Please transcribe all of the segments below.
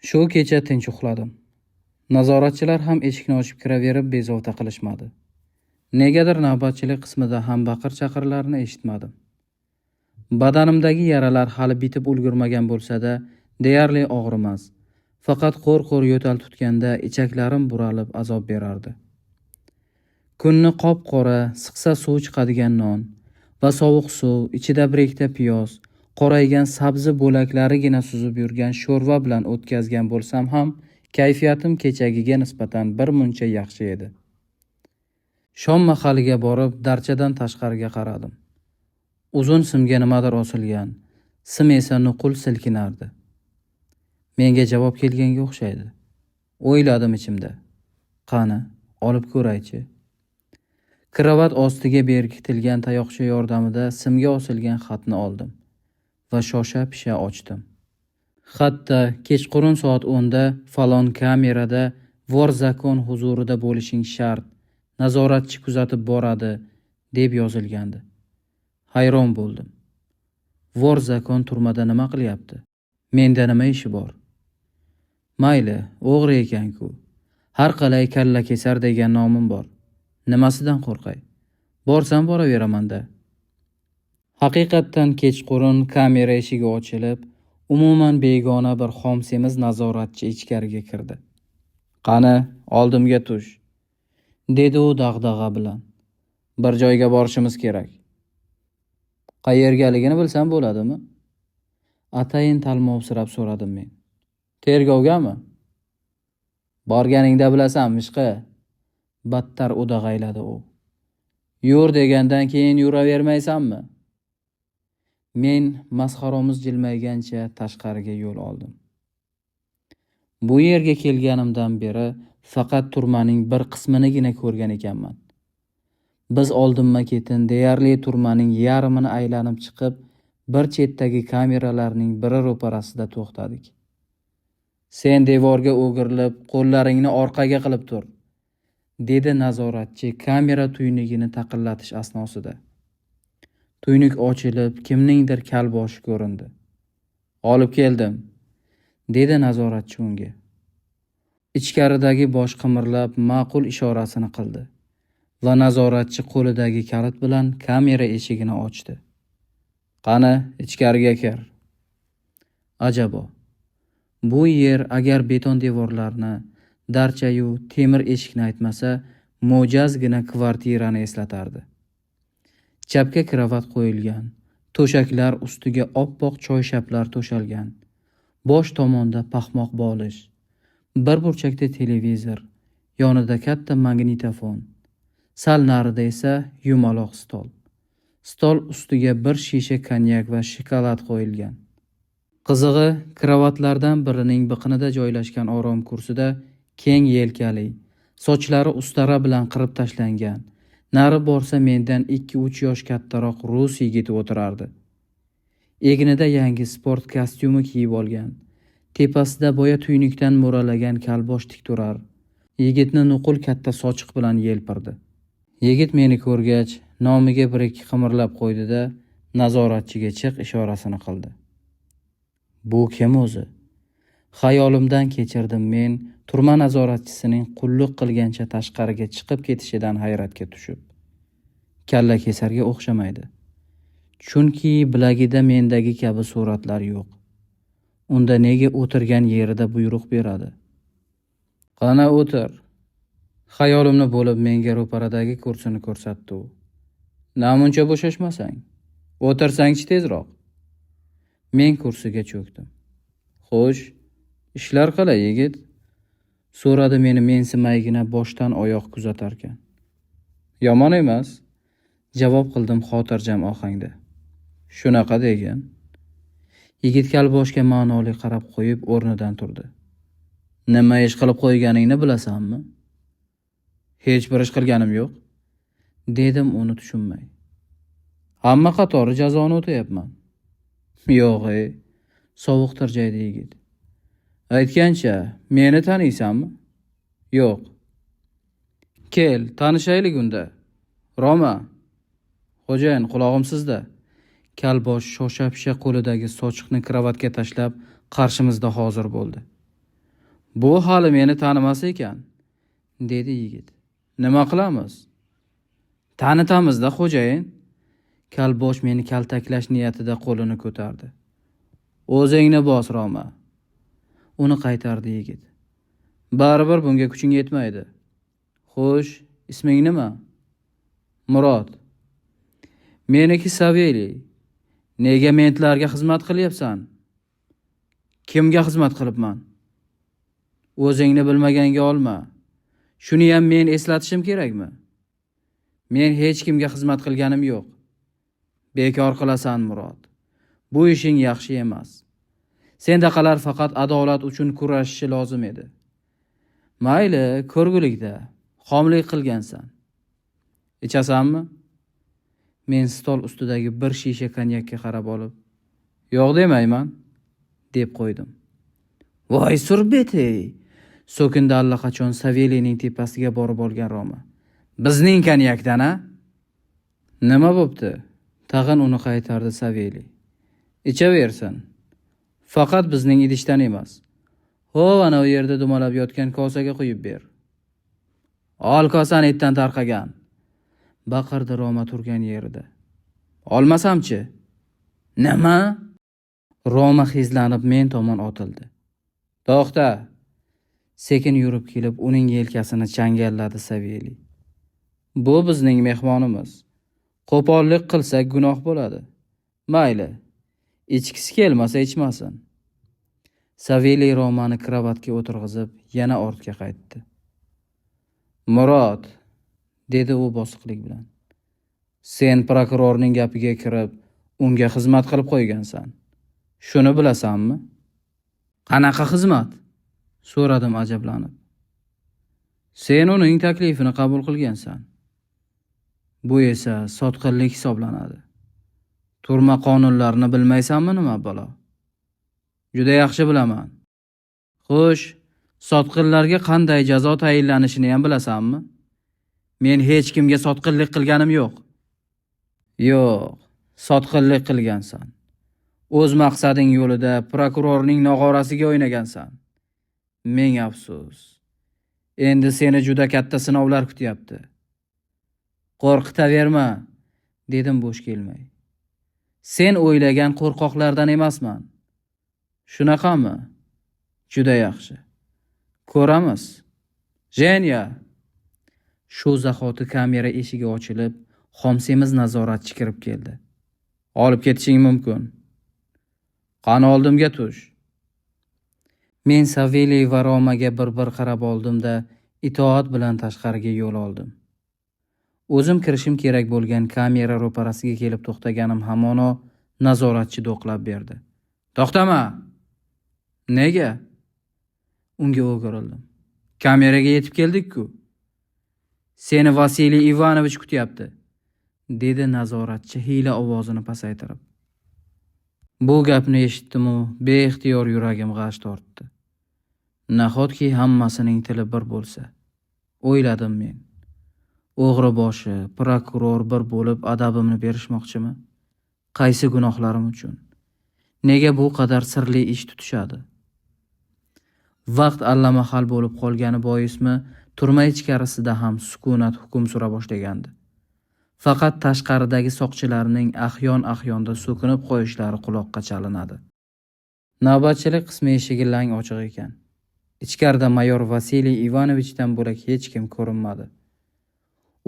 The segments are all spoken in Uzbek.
Shu kecha tinch uxladim. Nazoratchilar ham eshikni ochib kiraverib bezovta qilishmadi. Negadir navbatchilik qismida ham baqir-chaqirlarni eshitmadim. Badanimdagi yaralar hali bitib ulgurmagan bo'lsa-da, deyarli og'rimas. Faqat qo'r-qo'r yo'tal tutganda ichaklarim buralib azob berardi. Kunni qop-qora, siqsa suv chiqadigan non va sovuq suv, ichida brekda piyoz, qoraygan sabzi bo'laklarigina suzib yurgan sho'rva bilan o'tkazgan bo'lsam ham, kayfiyatim kechagiga nisbatan bir muncha yaxshi edi. Shom mahaliga borib, darchadan tashqariga qaradim. Uzun simga nimadir osilgan, sim esa nuqul silkinardi. Menga javob kelganga o'xshaydi. O'yladim ichimda. Qani, olib ko'raychi. Kravat ostiga berkitilgan tayoqcha yordamida simga osilgan xatni oldim va shosha-pisha ochdim. Xatda kechqurun soat 10 da falon kamerada vor zakon huzurida bo'lishing shart. Nazoratchi kuzatib boradi deb yozilgandi. Hayron bo'ldim. Vor zakon turmada nima qilyapti? Menda nima ishi bor? Mayli, o'g'ri ekan-ku. Har qalay kalla kesar degan nomim bor. Nimasidan qo'rqay? Borsam boraveraman-da. Haqiqatdan kechqurun kamera eshigi ochilib, umuman begona bir xom semiz nazoratchi ichkariga kirdi. Qani, oldimga tush, dedi u dag'dag'a bilan. Bir joyga borishimiz kerak. Qayergaligini bilsam bo'ladimi? Atayin talmovsirab so'radim men. Tergovgami? Borganingda bilasan, mishqi. Battar o'dag'ayladi u. Yur degandan keyin yuravermaysanmi? Men masxaromiz jilmaygancha tashqariga yo'l oldim. Bu yerga kelganimdan beri faqat turmaning bir qisminigina ko'rgan ekanman. Biz oldinma-ketin deyarli turmaning yarmini aylanib chiqib, bir chetdagi kameralarning biri ro'parasida to'xtadik. Sen devorga o'girilib, qo'llaringni orqaga qilib tur, dedi nazoratchi kamera tuynugini taqillatish asnosida. Tuynuk ochilib, kimningdir kalboshi ko'rindi. Olib keldim, dedi nazoratchi unga. Ichkaridagi bosh qimirlab ma'qul ishorasini qildi va nazoratchi qo'lidagi kalit bilan kamera eshigini ochdi. Qani, ichkariga kir. Ajabo. Bu yer agar beton devorlarni, darchayu temir eshikni aytmasa, mo'jazgina kvartirani eslatardi. Chapga kravat qo'yilgan, to'shaklar ustiga oppoq choyshaplar to'shalgan. Bosh tomonda paxmoq bolish, bir burchakda televizor, yonida katta magnitofon. Sal narida esa yumaloq stol. Stol ustiga bir shisha konyak va shokolad qo'yilgan. Qizig'i, kravatlardan birining biqinida joylashgan orom kursida keng yelkali, sochlari ustara bilan qirib tashlangan, nari borsa mendan 2-3 yosh kattaroq rus yigiti o'tirardi. Egnida yangi sport kostyumi kiyib olgan, tepasida boya tuynukdan mo'ralagan kalbosh tik turar. Yigitni nuqul katta sochiq bilan yelpirdi. Yigit meni ko'rgach, nomiga bir-ikki qimirlab qo'ydi-da, nazoratchiga chiq ishorasini qildi. Bu kim o'zi? Xayolimdan kechirdim men turma nazoratchisining qulluq qilgancha tashqariga chiqib ketishidan hayratga tushib. Kalla kesarga o'xshamaydi. Chunki bilagida mendagi kabi suratlar yo'q. Unda nega o'tirgan yerida buyruq beradi? Qana o'tir. Xayolimni bo'lib menga ro'paradagi kursini ko'rsatdi u. Namuncha bo'shashmasang, o'tirsangchi tezroq. Men kursiga cho'kdim. Xo'sh, ishlar qalay, yigit? So'radi meni mensimaygina boshdan oyoq kuzatarkan. Yomon emas, javob qildim xotirjam ohangda. Shunaqa degan. Yigit kalboshga ma'noli qarab qo'yib o'rnidan turdi. Nima ish qilib qo'yganingni bilasanmi? Hech bir ish qilganim yo'q, dedim uni tushunmay. Hamma qatori jazoni o'tayapman. Yo'q, sovuq tirjaydi yigit. Aytgancha, meni taniysanmi? Yo'q. Kel, tanishaylik unda. Roma. Xo'jayin, qulog'im sizda. Kalbosh shosha-pisha qo'lidagi sochiqni kravatga tashlab qarshimizda hozir bo'ldi. Bu hali meni tanimas ekan, dedi yigit. Nima qilamiz? Tanitamiz-da, xo'jayin. Kalbosh meni kaltaklash niyatida qo'lini ko'tardi. O'zingni bos, Roma. Uni qaytardi yigit. Baribir bunga kuching yetmaydi. Xo'sh, isming nima? Murod. Meniki Saveliy. Nega mentlarga xizmat qilyapsan? Kimga xizmat qilibman? O'zingni bilmaganga olma. Shuni ham men eslatishim kerakmi? Men hech kimga xizmat qilganim yo'q. Bekor qilasan, Murod. Bu ishing yaxshi emas. Sendaqalar faqat adolat uchun kurashishi lozim edi. Mayli, ko'rgulikda xomlik qilgansan. Ichasanmi? Men stol ustidagi bir shisha konyakka qarab olib, yo'q demayman, deb qo'ydim. Voy surbet-ey! So'kinda allaqachon Saveliyning tepasiga borib olgan Roma. Bizning konyakdan-a? Nima bo'pti? Tag'in uni qaytardi Saveliy. Ichaversin. Faqat bizning idishdan emas. Hov, ana u yerda dumalab yotgan kosaga quyib ber. Ol kosani itdan tarqagan. Baqirdi Roma turgan yerida. Olmasamchi? Nima? Roma xizlanib men tomon otildi. To'xta. Sekin yurib kelib uning yelkasini changalladi Saveliy. Bu bizning mehmonimiz. Qo'pollik qilsak gunoh bo'ladi. Mayli. Ichkisi kelmasa ichmasin. Saveliy Romani kravatga o'tirg'izib, yana ortga qaytdi. Murod, dedi u bosiqlik bilan. Sen prokurorning gapiga kirib, unga xizmat qilib qo'ygansan. Shuni bilasanmi? Qanaqa xizmat? So'radim ajablanib. Sen uning taklifini qabul qilgansan. Bu esa sotqinlik hisoblanadi. Turma qonunlarini bilmaysanmi nima balo? Juda yaxshi bilaman. Xo'sh, sotqinlarga qanday jazo tayinlanishini ham bilasanmi? Men hech kimga sotqinlik qilganim yo'q. Yo'q, sotqinlik qilgansan. O'z maqsading yo'lida prokurorning nog'orasiga o'ynagansan. Ming afsus. Endi seni juda katta sinovlar kutyapti. Qo'rqitaverma, dedim bo'sh kelmay. Sen o'ylagan qo'rqoqlardan emasman. Shunaqami? Juda yaxshi. Ko'ramiz. Jenya. Shu zahoti kamera eshigi ochilib, xomsemiz nazoratchi kirib keldi. Olib ketishing mumkin. Qani oldimga tush. Men Saveliy va Romaga bir-bir qarab oldim-da, itoat bilan tashqariga yo'l oldim. O'zim kirishim kerak bo'lgan kamera ro'parasiga kelib to'xtaganim hamono nazoratchi do'qlab berdi. To'xtama! Nega? Unga o'girildim. Kameraga yetib keldik-ku. Seni Vasiliy Ivanovich kutyapti, dedi nazoratchi hiyla ovozini pasaytirib. Bu gapni eshitdim-u, beixtiyor yuragim g'ash tortdi. Nahotki hammasining tili bir bo'lsa, o'yladim men. O'g'ri boshi, prokuror bir bo'lib adabimni berishmoqchimi? Qaysi gunohlarim uchun? Nega bu qadar sirli ish tutishadi? Vaqt allamahal bo'lib qolgani boismi, turma ichkarisida ham sukunat hukm sura boshlagandi. Faqat tashqaridagi soqchilarning ahyon-ahyonda so'kinib qo'yishlari quloqqa chalinadi. Navbatchilik qismi eshigi lang ochiq ekan. Ichkarida mayor Vasiliy Ivanovichdan bo'lak hech kim ko'rinmadi.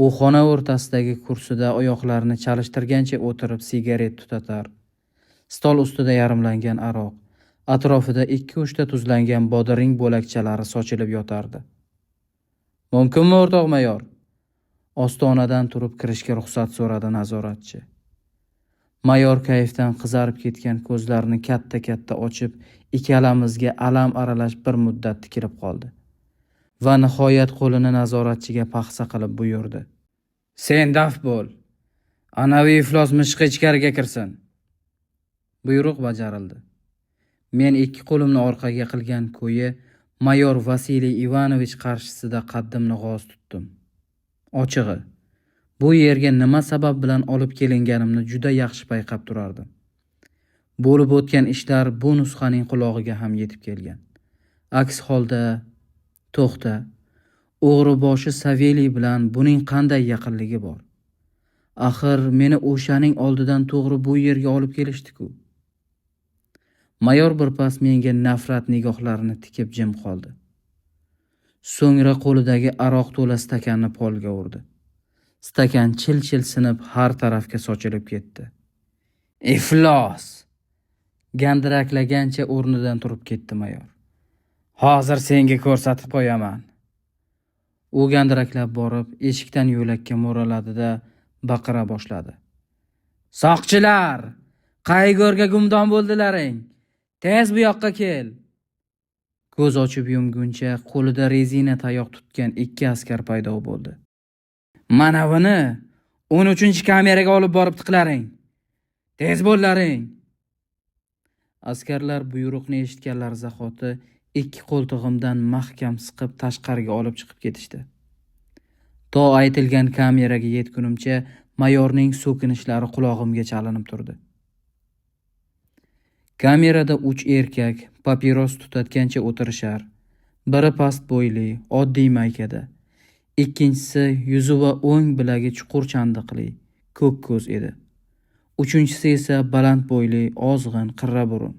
U xona o'rtasidagi kursida oyoqlarini chalishtirgancha o'tirib sigaret tutatar. Stol ustida yarimlangan aroq, atrofida 2-3 ta tuzlangan bodring bo'lakchalari sochilib yotardi. Mumkinmi, o'rtoq mayor? Ostonadan turib kirishga ruxsat so'radi nazoratchi. Mayor kayfdan qizarib ketgan ko'zlarini katta-katta ochib, ikkalamizga alam aralash bir muddat tikilib qoldi. Va nihoyat qo'lini nazoratchiga paxsa qilib buyurdi. Sen daf bo'l. Anavi iflos mishqi ichkariga kirsin. Buyruq bajarildi. Men ikki qo'limni orqaga qilgan ko'yi mayor Vasiliy Ivanovich qarshisida qaddimni g'oz tutdim. Ochig'i, bu yerga nima sabab bilan olib kelinganimni juda yaxshi payqab turardim. Bo'lib o'tgan ishlar bu nusxaning qulog'iga ham yetib kelgan. Aks holda, to'xta. O'g'riboshi Saveliy bilan buning qanday yaqinligi bor? Axir meni o'shaning oldidan to'g'ri bu yerga olib kelishdi-ku. Mayor birpas menga nafrat nigohlarini tikib jim qoldi. So'ngra qo'lidagi aroq to'la stakanni polga urdi. Stakan chil-chil sinib har tarafga sochilib ketdi. Iflos! Gandiraklagancha o'rnidan turib ketdi mayor. Hozir senga ko'rsatib qo'yaman. U gandiraklab borib, eshikdan yo'lakka mo'raladi-da, baqira boshladi. Soqchilar! Qayg'urga gumdon bo'ldilaring. Tez bu yoqqa kel. Ko'z ochib yumguncha qo'lida rezina tayoq tutgan 2 askar paydo bo'ldi. Mana buni 13-kameraga olib borib tiqlaring. Tez bo'llaring. Askarlar buyruqni eshitganlar zahoti 2 qo'ltig'imdan mahkam siqib tashqariga olib chiqib ketishdi. To aytilgan kameraga yetgunimcha mayorning so'kinishlari qulog'imga chalinib turdi. Kamerada 3 erkak papiros tutatgancha o'tirishar. Biri past bo'yli, oddiy maykada. Ikkinchisi yuzi va o'ng bilagi chuqur chandiqli, ko'k ko'z edi. Uchinchisi esa baland bo'yli, ozg'in, qirra burun.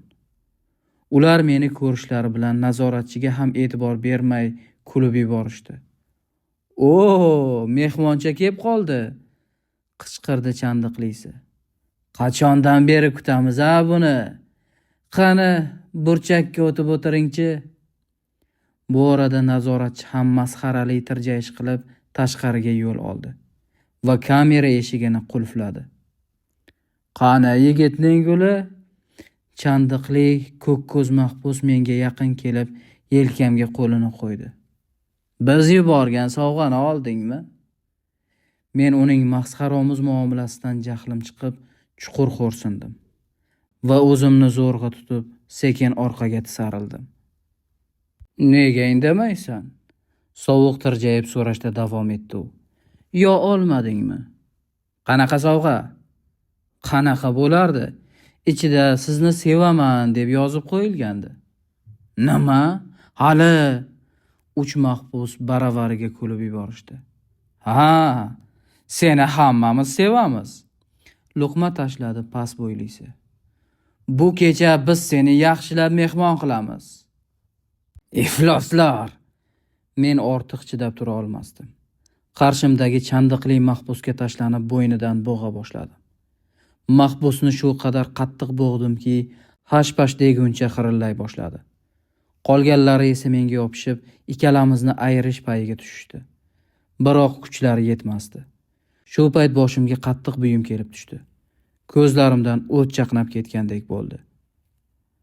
Ular meni ko'rishlari bilan nazoratchiga ham e'tibor bermay kulib yuborishdi. "O, mehmoncha kelib qoldi", qichqirdi chandiqlisi. "Qachondan beri kutamiz buni? Qani, burchakka o'tib o'tiringchi." Bu orada nazoratchi ham masxarali tirjayish qilib tashqariga yo'l oldi va kamera eshigini qulfladi. "Qani yigitning guli?" Chandiqli ko'k ko'z mahbus menga yaqin kelib, yelkamga qo'lini qo'ydi. "Biz yuborgan sovg'ani oldingmi?" Men uning masxaromuz muomalasidan jahlim chiqib, chuqur xo'rsindim va o'zimni zo'rg'a tutib, sekin orqaga tisarildim. "Nega indamaysan?" Sovuq tirjayib so'rashda davom etdi u. "Yo olmadingmi?" "Qanaqa sovg'a?" "Qanaqa bo'lardi? Ichida sizni sevaman deb yozib qo'yilgandi." "Nima? Hali?" 3 mahbus baravariga kulib yuborishdi. "Ha, seni hammamiz sevamiz." Luqma tashladi past bo'ylisi. "Bu kecha biz seni yaxshilab mehmon qilamiz." "Ifloslar!" Men ortiq chidab tura olmasdim. Qarshimdagi chandiqli mahbusga tashlanib bo'ynidan bo'g'a boshladim. Mahbusni shu qadar qattiq bo'g'dimki, hash-pash deguncha xirillay boshladi. Qolganlari esa menga yopishib, ikkalamizni ayirish payiga tushishdi. Biroq kuchlari yetmasdi. Shu payt boshimga qattiq buyum kelib tushdi. Ko'zlarimdan o't chaqnab ketgandek bo'ldi.